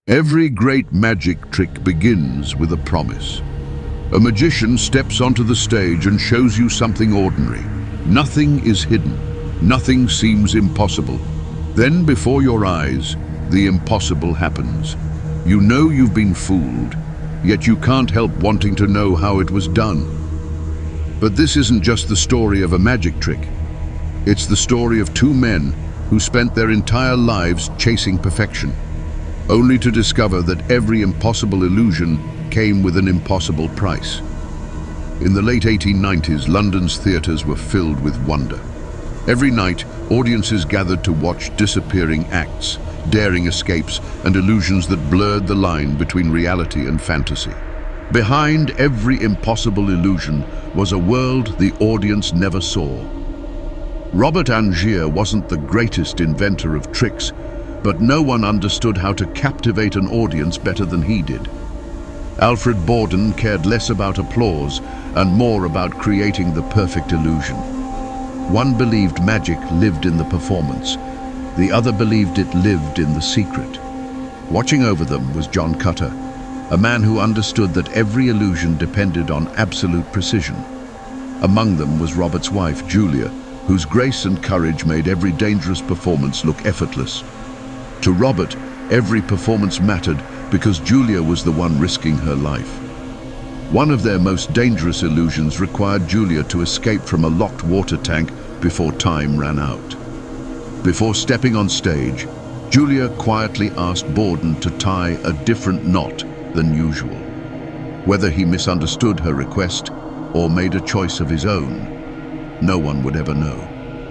Every great magic trick begins with a promise. A magician steps onto the stage and shows you something ordinary. Nothing is hidden. Nothing seems impossible. Then, before your eyes, the impossible happens. You know you've been fooled, yet you can't help wanting to know how it was done. But this isn't just the story of a magic trick. It's the story of two men who spent their entire lives chasing perfection, only to discover that every impossible illusion came with an impossible price. In the late 1890s, London's theatres were filled with wonder. Every night, audiences gathered to watch disappearing acts, daring escapes, and illusions that blurred the line between reality and fantasy. Behind every impossible illusion was a world the audience never saw. Robert Angier wasn't the greatest inventor of tricks, but no one understood how to captivate an audience better than he did. Alfred Borden cared less about applause and more about creating the perfect illusion. One believed magic lived in the performance. The other believed it lived in the secret. Watching over them was John Cutter, a man who understood that every illusion depended on absolute precision. Among them was Robert's wife, Julia, whose grace and courage made every dangerous performance look effortless. To Robert, every performance mattered because Julia was the one risking her life. One of their most dangerous illusions required Julia to escape from a locked water tank before time ran out. Before stepping on stage, Julia quietly asked Borden to tie a different knot than usual. Whether he misunderstood her request or made a choice of his own, no one would ever know.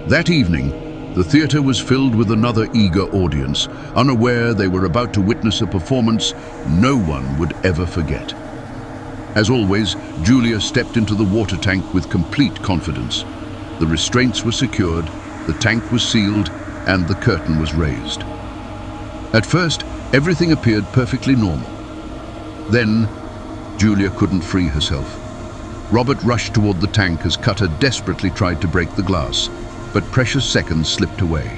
That evening, the theatre was filled with another eager audience, unaware they were about to witness a performance no one would ever forget. As always, Julia stepped into the water tank with complete confidence. The restraints were secured, the tank was sealed, and the curtain was raised. At first, everything appeared perfectly normal. Then, Julia couldn't free herself. Robert rushed toward the tank as Cutter desperately tried to break the glass, but precious seconds slipped away.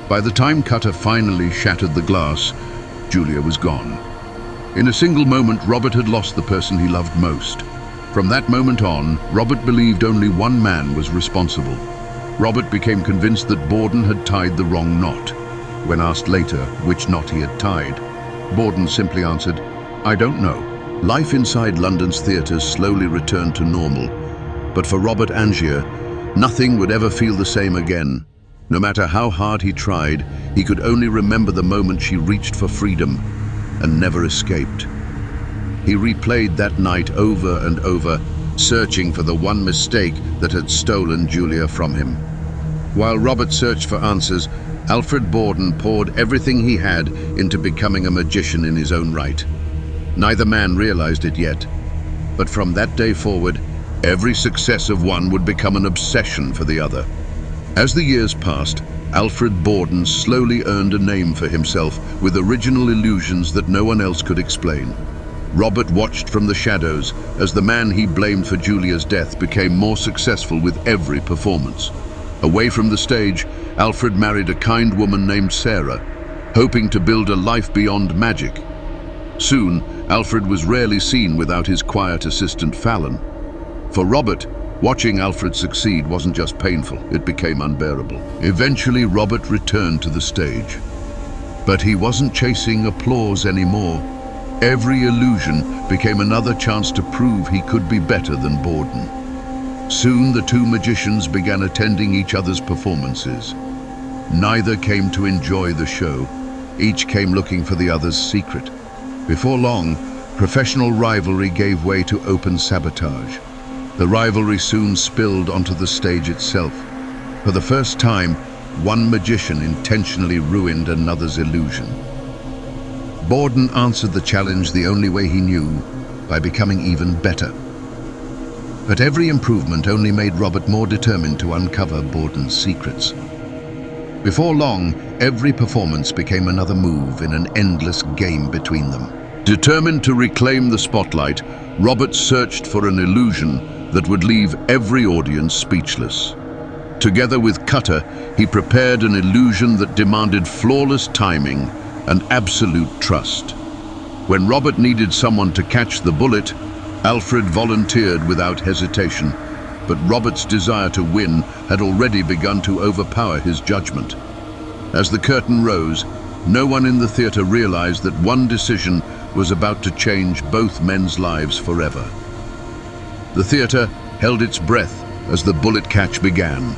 By the time Cutter finally shattered the glass, Julia was gone. In a single moment, Robert had lost the person he loved most. From that moment on, Robert believed only one man was responsible. Robert became convinced that Borden had tied the wrong knot. When asked later which knot he had tied, Borden simply answered, "I don't know." Life inside London's theatres slowly returned to normal, but for Robert Angier, nothing would ever feel the same again. No matter how hard he tried, he could only remember the moment she reached for freedom and never escaped. He replayed that night over and over, searching for the one mistake that had stolen Julia from him. While Robert searched for answers, Alfred Borden poured everything he had into becoming a magician in his own right. Neither man realized it yet, but from that day forward, every success of one would become an obsession for the other. As the years passed, Alfred Borden slowly earned a name for himself with original illusions that no one else could explain. Robert watched from the shadows as the man he blamed for Julia's death became more successful with every performance. Away from the stage, Alfred married a kind woman named Sarah, hoping to build a life beyond magic. Soon, Alfred was rarely seen without his quiet assistant Fallon. For Robert, watching Alfred succeed wasn't just painful, it became unbearable. Eventually, Robert returned to the stage. But he wasn't chasing applause anymore. Every illusion became another chance to prove he could be better than Borden. Soon, the two magicians began attending each other's performances. Neither came to enjoy the show. Each came looking for the other's secret. Before long, professional rivalry gave way to open sabotage. The rivalry soon spilled onto the stage itself. For the first time, one magician intentionally ruined another's illusion. Borden answered the challenge the only way he knew, by becoming even better. But every improvement only made Robert more determined to uncover Borden's secrets. Before long, every performance became another move in an endless game between them. Determined to reclaim the spotlight, Robert searched for an illusion that would leave every audience speechless. Together with Cutter, he prepared an illusion that demanded flawless timing, and absolute trust. When Robert needed someone to catch the bullet, Alfred volunteered without hesitation, but Robert's desire to win had already begun to overpower his judgment. As the curtain rose, no one in the theater realized that one decision was about to change both men's lives forever. The theater held its breath as the bullet catch began.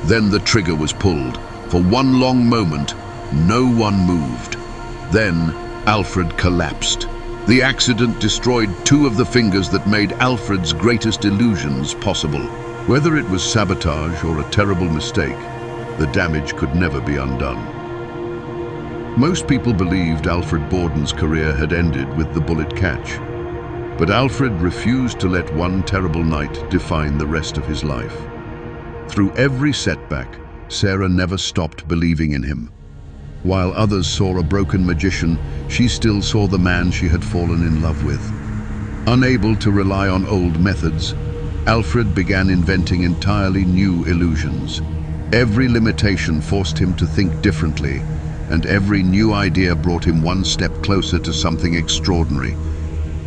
Then the trigger was pulled. For one long moment, no one moved. Then Alfred collapsed. The accident destroyed two of the fingers that made Alfred's greatest illusions possible. Whether it was sabotage or a terrible mistake, the damage could never be undone. Most people believed Alfred Borden's career had ended with the bullet catch. But Alfred refused to let one terrible night define the rest of his life. Through every setback, Sarah never stopped believing in him. While others saw a broken magician, she still saw the man she had fallen in love with. Unable to rely on old methods, Alfred began inventing entirely new illusions. Every limitation forced him to think differently, and every new idea brought him one step closer to something extraordinary.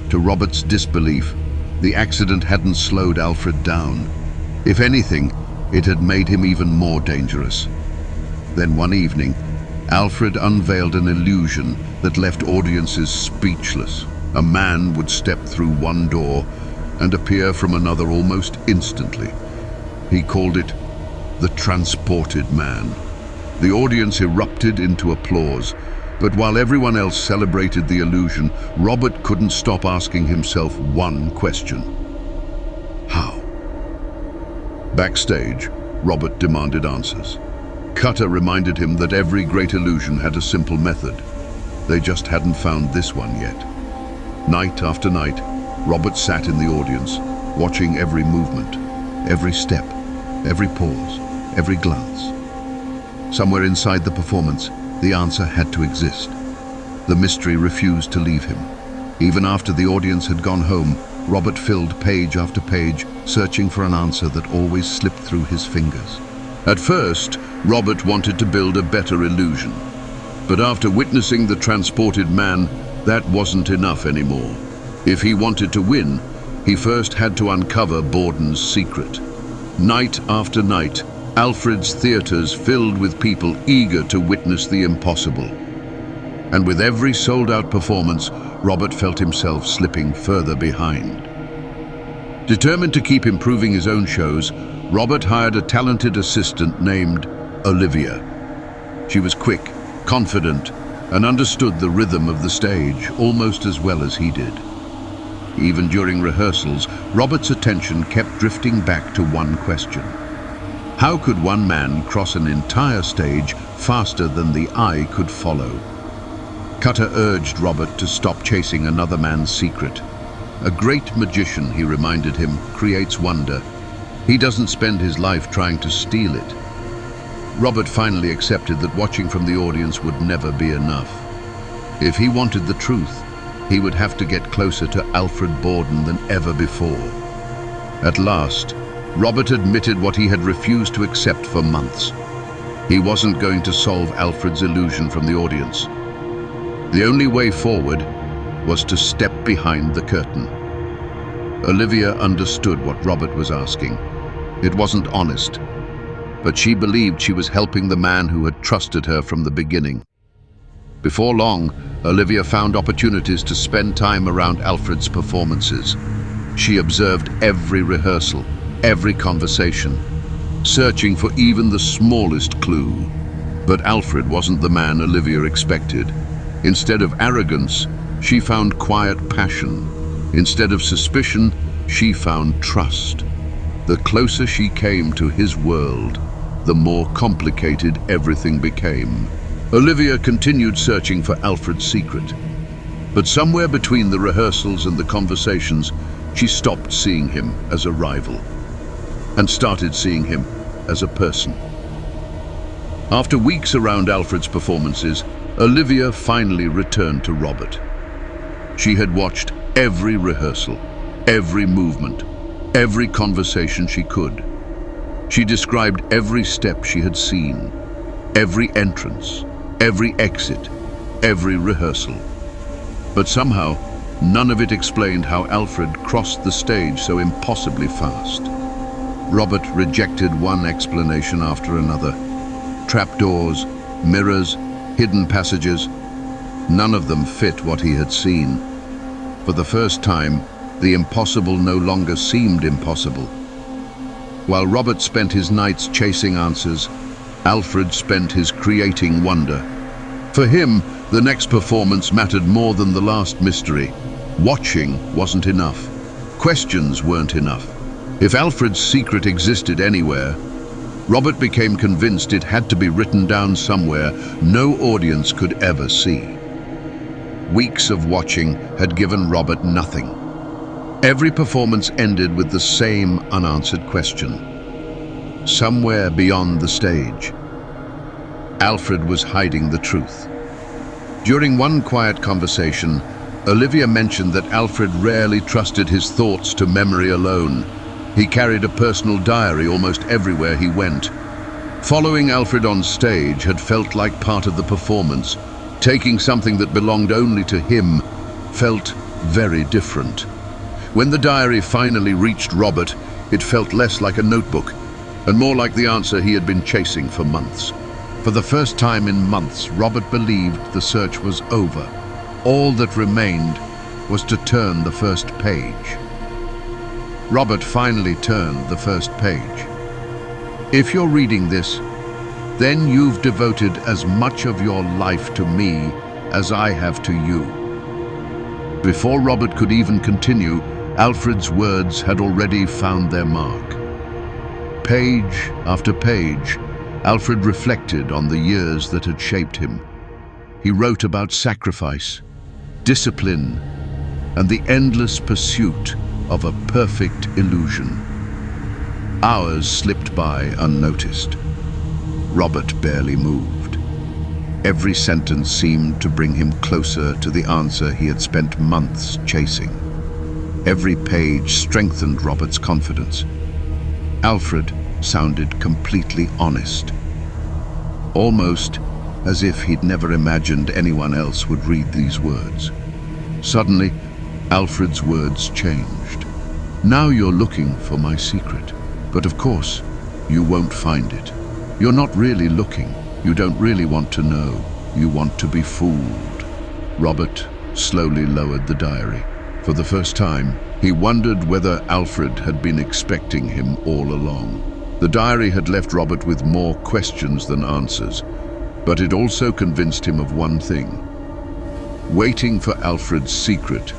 To Robert's disbelief, the accident hadn't slowed Alfred down. If anything, it had made him even more dangerous. Then one evening, Alfred unveiled an illusion that left audiences speechless. A man would step through one door and appear from another almost instantly. He called it the Transported Man. The audience erupted into applause, but while everyone else celebrated the illusion, Robert couldn't stop asking himself one question. How? Backstage, Robert demanded answers. Cutter reminded him that every great illusion had a simple method. They just hadn't found this one yet. Night after night, Robert sat in the audience, watching every movement, every step, every pause, every glance. Somewhere inside the performance, the answer had to exist. The mystery refused to leave him. Even after the audience had gone home, Robert filled page after page, searching for an answer that always slipped through his fingers. At first, Robert wanted to build a better illusion. But after witnessing the Transported Man, that wasn't enough anymore. If he wanted to win, he first had to uncover Borden's secret. Night after night, Alfred's theaters filled with people eager to witness the impossible. And with every sold-out performance, Robert felt himself slipping further behind. Determined to keep improving his own shows, Robert hired a talented assistant named Olivia. She was quick, confident, and understood the rhythm of the stage almost as well as he did. Even during rehearsals, Robert's attention kept drifting back to one question. How could one man cross an entire stage faster than the eye could follow? Cutter urged Robert to stop chasing another man's secret. A great magician, he reminded him, creates wonder. He doesn't spend his life trying to steal it. Robert finally accepted that watching from the audience would never be enough. If he wanted the truth, he would have to get closer to Alfred Borden than ever before. At last, Robert admitted what he had refused to accept for months. He wasn't going to solve Alfred's illusion from the audience. The only way forward was to step behind the curtain. Olivia understood what Robert was asking. It wasn't honest, but she believed she was helping the man who had trusted her from the beginning. Before long, Olivia found opportunities to spend time around Alfred's performances. She observed every rehearsal, every conversation, searching for even the smallest clue. But Alfred wasn't the man Olivia expected. Instead of arrogance, she found quiet passion. Instead of suspicion, she found trust. The closer she came to his world, the more complicated everything became. Olivia continued searching for Alfred's secret. But somewhere between the rehearsals and the conversations, she stopped seeing him as a rival and started seeing him as a person. After weeks around Alfred's performances, Olivia finally returned to Robert. She had watched every rehearsal, every movement, every conversation she could. She described every step she had seen, every entrance, every exit, every rehearsal. But somehow, none of it explained how Alfred crossed the stage so impossibly fast. Robert rejected one explanation after another. Trapdoors, mirrors, hidden passages. None of them fit what he had seen. For the first time, the impossible no longer seemed impossible. While Robert spent his nights chasing answers, Alfred spent his creating wonder. For him, the next performance mattered more than the last mystery. Watching wasn't enough. Questions weren't enough. If Alfred's secret existed anywhere, Robert became convinced it had to be written down somewhere no audience could ever see. Weeks of watching had given Robert nothing. Every performance ended with the same unanswered question. Somewhere beyond the stage, Alfred was hiding the truth. During one quiet conversation, Olivia mentioned that Alfred rarely trusted his thoughts to memory alone. He carried a personal diary almost everywhere he went. Following Alfred on stage had felt like part of the performance. Taking something that belonged only to him felt very different. When the diary finally reached Robert, it felt less like a notebook and more like the answer he had been chasing for months. For the first time in months, Robert believed the search was over. All that remained was to turn the first page. Robert finally turned the first page. If you're reading this, then you've devoted as much of your life to me as I have to you. Before Robert could even continue, Alfred's words had already found their mark. Page after page, Alfred reflected on the years that had shaped him. He wrote about sacrifice, discipline, and the endless pursuit of a perfect illusion. Hours slipped by unnoticed. Robert barely moved. Every sentence seemed to bring him closer to the answer he had spent months chasing. Every page strengthened Robert's confidence. Alfred sounded completely honest. Almost as if he'd never imagined anyone else would read these words. Suddenly, Alfred's words changed. Now you're looking for my secret, but of course, you won't find it. You're not really looking. You don't really want to know. You want to be fooled. Robert slowly lowered the diary. For the first time, he wondered whether Alfred had been expecting him all along. The diary had left Robert with more questions than answers, but it also convinced him of one thing. Waiting for Alfred's secret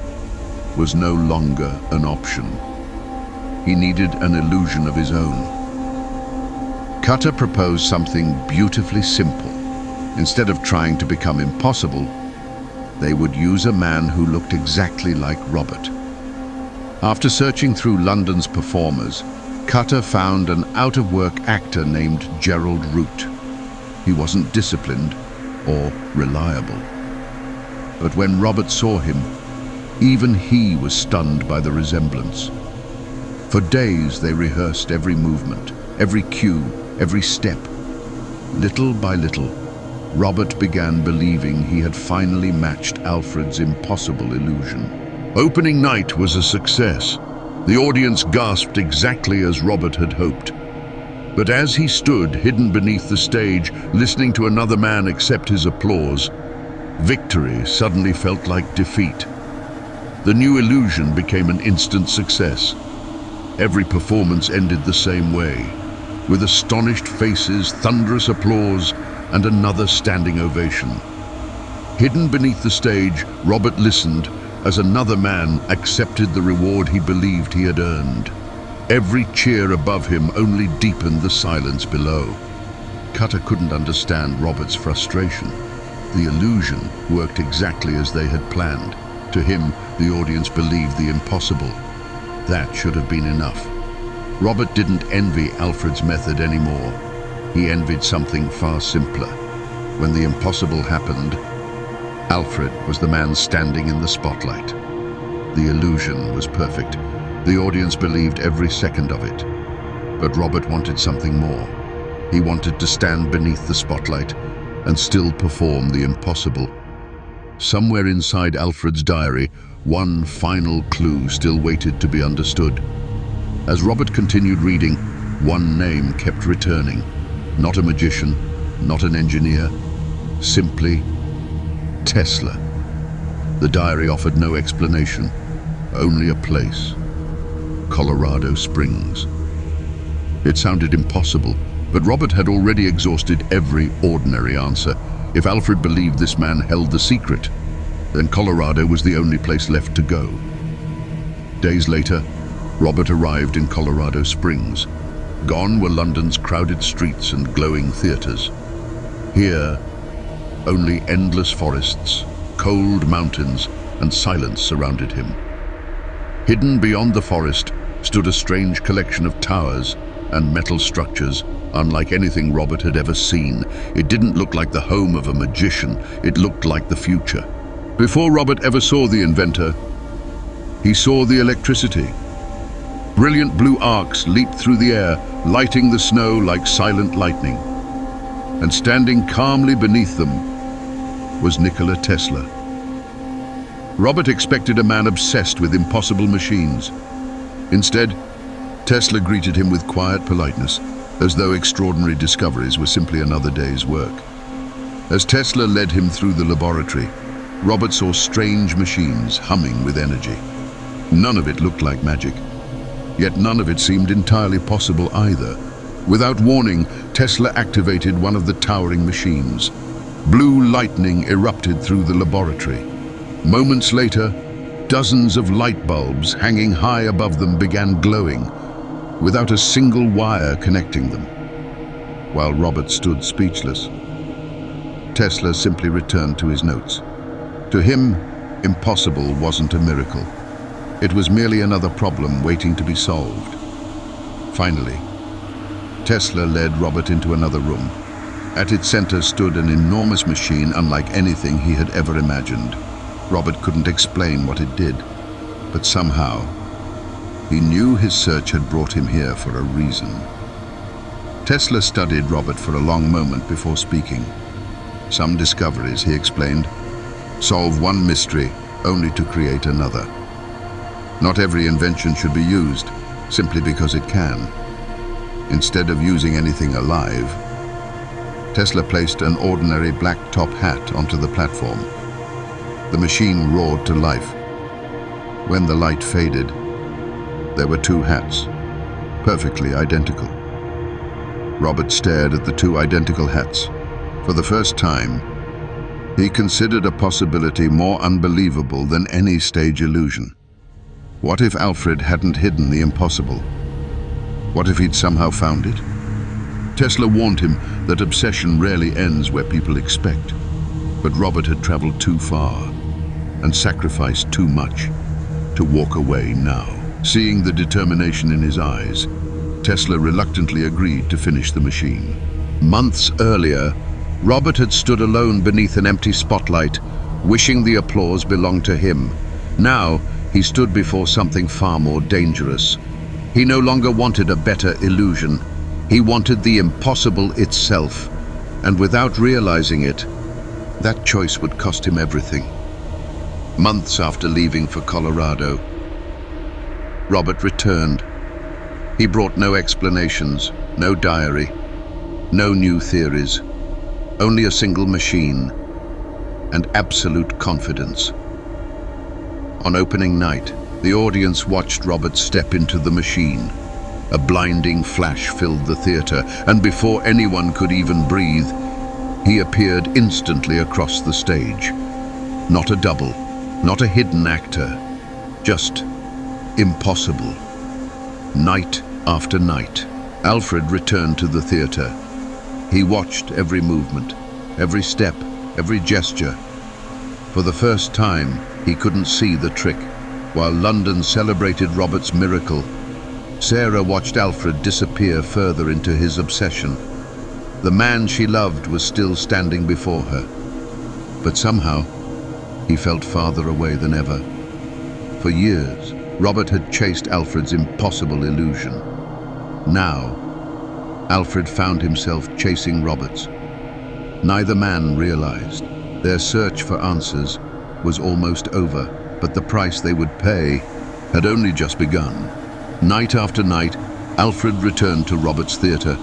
was no longer an option. He needed an illusion of his own. Cutter proposed something beautifully simple. Instead of trying to become impossible, they would use a man who looked exactly like Robert. After searching through London's performers, Cutter found an out-of-work actor named Gerald Root. He wasn't disciplined or reliable. But when Robert saw him, even he was stunned by the resemblance. For days they rehearsed every movement, every cue, every step. Little by little, Robert began believing he had finally matched Alfred's impossible illusion. Opening night was a success. The audience gasped exactly as Robert had hoped. But as he stood hidden beneath the stage, listening to another man accept his applause, victory suddenly felt like defeat. The new illusion became an instant success. Every performance ended the same way, with astonished faces, thunderous applause, and another standing ovation. Hidden beneath the stage, Robert listened as another man accepted the reward he believed he had earned. Every cheer above him only deepened the silence below. Cutter couldn't understand Robert's frustration. The illusion worked exactly as they had planned. To him, the audience believed the impossible. That should have been enough. Robert didn't envy Alfred's method anymore. He envied something far simpler. When the impossible happened, Alfred was the man standing in the spotlight. The illusion was perfect. The audience believed every second of it. But Robert wanted something more. He wanted to stand beneath the spotlight and still perform the impossible. somewhere inside Alfred's diary, one final clue still waited to be understood. As Robert continued reading, one name kept returning. Not a magician, not an engineer, simply Tesla. The diary offered no explanation, only a place. Colorado Springs. It sounded impossible, but Robert had already exhausted every ordinary answer. If Alfred believed this man held the secret, then Colorado was the only place left to go. Days later, Robert arrived in Colorado Springs. Gone were London's crowded streets and glowing theaters. Here, only endless forests, cold mountains, and silence surrounded him. Hidden beyond the forest stood a strange collection of towers and metal structures, unlike anything Robert had ever seen. It didn't look like the home of a magician, it looked like the future. Before Robert ever saw the inventor, he saw the electricity. Brilliant blue arcs leaped through the air, lighting the snow like silent lightning. And standing calmly beneath them was Nikola Tesla. Robert expected a man obsessed with impossible machines. Instead, Tesla greeted him with quiet politeness, as though extraordinary discoveries were simply another day's work. As Tesla led him through the laboratory, Robert saw strange machines humming with energy. None of it looked like magic, yet none of it seemed entirely possible either. Without warning, Tesla activated one of the towering machines. Blue lightning erupted through the laboratory. Moments later, dozens of light bulbs hanging high above them began glowing, without a single wire connecting them. While Robert stood speechless, Tesla simply returned to his notes. To him, impossible wasn't a miracle. It was merely another problem waiting to be solved. Finally, Tesla led Robert into another room. At its center stood an enormous machine unlike anything he had ever imagined. Robert couldn't explain what it did, but somehow, he knew his search had brought him here for a reason. Tesla studied Robert for a long moment before speaking. Some discoveries, he explained, solve one mystery only to create another. Not every invention should be used simply because it can. Instead of using anything alive, Tesla placed an ordinary black top hat onto the platform. The machine roared to life. When the light faded, there were two hats, perfectly identical. Robert stared at the two identical hats. For the first time, he considered a possibility more unbelievable than any stage illusion. What if Alfred hadn't hidden the impossible? What if he'd somehow found it? Tesla warned him that obsession rarely ends where people expect. But Robert had traveled too far and sacrificed too much to walk away now. Seeing the determination in his eyes, Tesla reluctantly agreed to finish the machine. Months earlier, Robert had stood alone beneath an empty spotlight, wishing the applause belonged to him. Now, he stood before something far more dangerous. He no longer wanted a better illusion. He wanted the impossible itself, and without realizing it, that choice would cost him everything. Months after leaving for Colorado, Robert returned. He brought no explanations, no diary, no new theories, only a single machine and absolute confidence. On opening night, the audience watched Robert step into the machine. A blinding flash filled the theater, and before anyone could even breathe, he appeared instantly across the stage. Not a double, not a hidden actor, just impossible. Night after night, Alfred returned to the theater. He watched every movement, every step, every gesture. For the first time, he couldn't see the trick. While London celebrated Robert's miracle, Sarah watched Alfred disappear further into his obsession. The man she loved was still standing before her, but somehow he felt farther away than ever. For years, Robert had chased Alfred's impossible illusion. Now, Alfred found himself chasing Robert's. Neither man realized their search for answers was almost over, but the price they would pay had only just begun. Night after night, Alfred returned to Robert's theatre.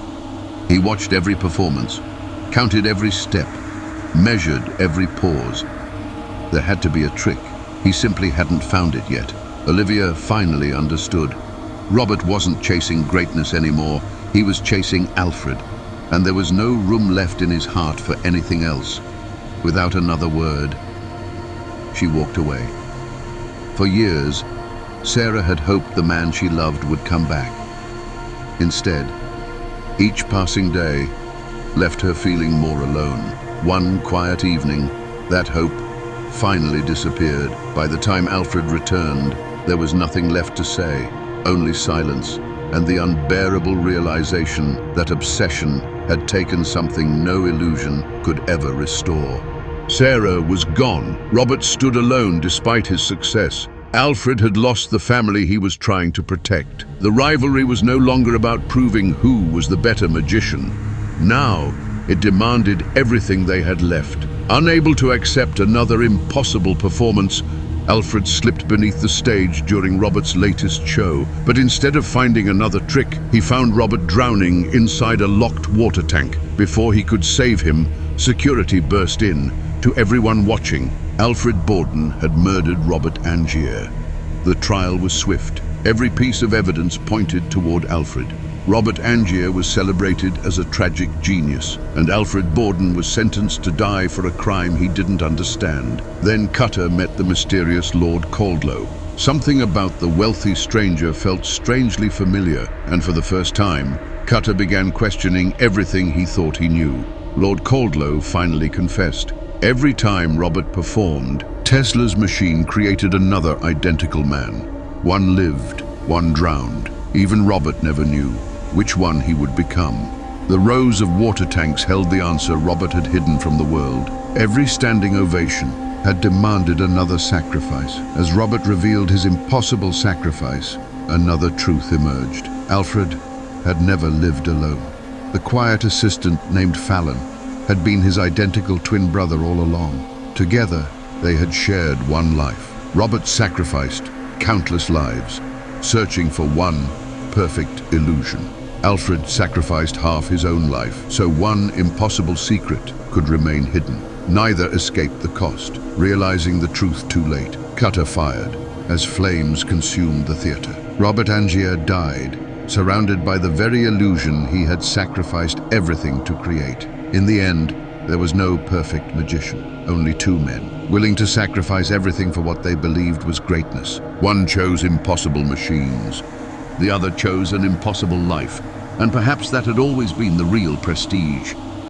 He watched every performance, counted every step, measured every pause. There had to be a trick. He simply hadn't found it yet. Olivia finally understood. Robert wasn't chasing greatness anymore. He was chasing Alfred, and there was no room left in his heart for anything else. Without another word, she walked away. For years, Sarah had hoped the man she loved would come back. Instead, each passing day left her feeling more alone. One quiet evening, that hope finally disappeared. By the time Alfred returned, there was nothing left to say, only silence and the unbearable realization that obsession had taken something no illusion could ever restore. Sarah was gone. Robert stood alone despite his success. Alfred had lost the family he was trying to protect. The rivalry was no longer about proving who was the better magician. Now, it demanded everything they had left. Unable to accept another impossible performance, Alfred slipped beneath the stage during Robert's latest show, but instead of finding another trick, he found Robert drowning inside a locked water tank. Before he could save him, security burst in. To everyone watching, Alfred Borden had murdered Robert Angier. The trial was swift. Every piece of evidence pointed toward Alfred. Robert Angier was celebrated as a tragic genius, and Alfred Borden was sentenced to die for a crime he didn't understand. Then Cutter met the mysterious Lord Caldlow. Something about the wealthy stranger felt strangely familiar, and for the first time, Cutter began questioning everything he thought he knew. Lord Caldlow finally confessed. Every time Robert performed, Tesla's machine created another identical man. One lived, one drowned. Even Robert never knew which one he would become. The rows of water tanks held the answer Robert had hidden from the world. Every standing ovation had demanded another sacrifice. As Robert revealed his impossible sacrifice, another truth emerged. Alfred had never lived alone. The quiet assistant named Fallon had been his identical twin brother all along. Together, they had shared one life. Robert sacrificed countless lives, searching for one perfect illusion. Alfred sacrificed half his own life, so one impossible secret could remain hidden. Neither escaped the cost. Realizing the truth too late, Cutter fired as flames consumed the theater. Robert Angier died, surrounded by the very illusion he had sacrificed everything to create. In the end, there was no perfect magician, only two men, willing to sacrifice everything for what they believed was greatness. One chose impossible machines. The other chose an impossible life, and perhaps that had always been the real prestige.